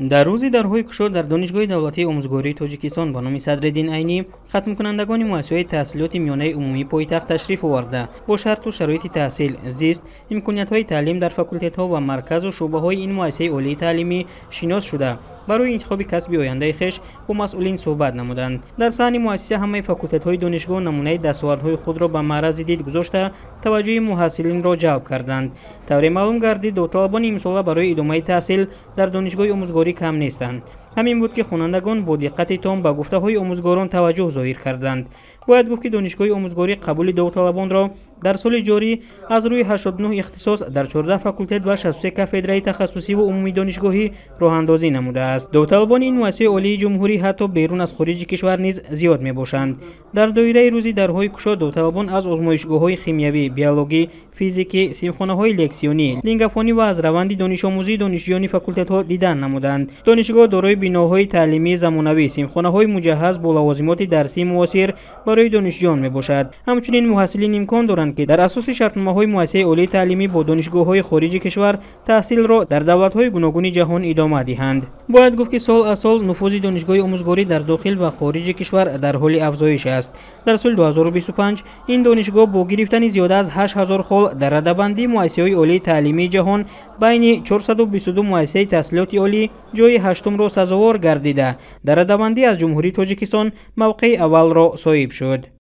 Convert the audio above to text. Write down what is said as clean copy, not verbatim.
در روزی درهای کشو در دانشگاه دولتی آموزگاری تاجیکستان به نام صدرالدین عینی ختم کنندگان مؤسسه تحصیلات میانه عمومی پایتخت تشریف آورده با شرط و شرایط تحصیل، زیست، امکانیت‌های تعلیم در فاکولته‌ها و مرکز و شعبه‌های این مؤسسه عالی تعلیمی شناس شده. برای انتخاب کسب آینده خویش با مسئولین صحبت نمودند. در صحن مؤسسه همه فاکولته‌های دانشگاه نمونه دستاوردهای خود را به معرض دید گذاشته توجه محصلین را جلب کردند. طور معلوم گردید داوطلبان امساله برای ادامه تحصیل در دانشگاه آموزگاری کم نیستند. همین بود که خوانندگان با دقت تام به گفته‌های آموزگاران توجه ظاهر کردند. باید گفت که دانشگاه آموزگاری قبول داوطلبان را در سال جاری از روی 89 اختصاص در 14 فاکولته و 63 کافدرای تخصصی و عمومی دانشگاهی راه‌اندازی نموده است. داوطلبان این مؤسسه عالی جمهوری حتی بیرون از خارج کشور نیز زیاد میباشند. در دایره روزی درهای گشاد داوطلبان از آزمایشگاه‌های شیمیایی، بیولوژی، فیزیکی، سیمخانه‌های لکسیونی، لنگافانی و از روند دانش آموزی دانشجویان فاکولته‌ها دیدن نمودند. دانشگاه دارای بناهای تعلیمی زمانوی، سیمخانه‌های مجهز با لوازمات درسی معاصر برای دانشجویان میباشد. همچنین محصلین امکان دارند که در اساس شرطنامه‌های مؤسسه عالی تعلیمی با دانشگاه‌های خارج کشور تحصیل را در دولت‌های گوناگون جهان ادامه دهند. باید گفت که سال از سال نفوذ دانشگاه آموزگاری در داخل و خارج کشور در حال افزایش است. در سال 2025 این دانشگاه با گرفتن زیاده از 8000 خال در رده‌بندی مؤسسه‌های عالی تعلیمی جهان بین 422 مؤسسه تحصیلات عالی جای هشتم را سزاوار گردیده در رده‌بندی از جمهوری تاجیکستان موقع اول را صاحب شد.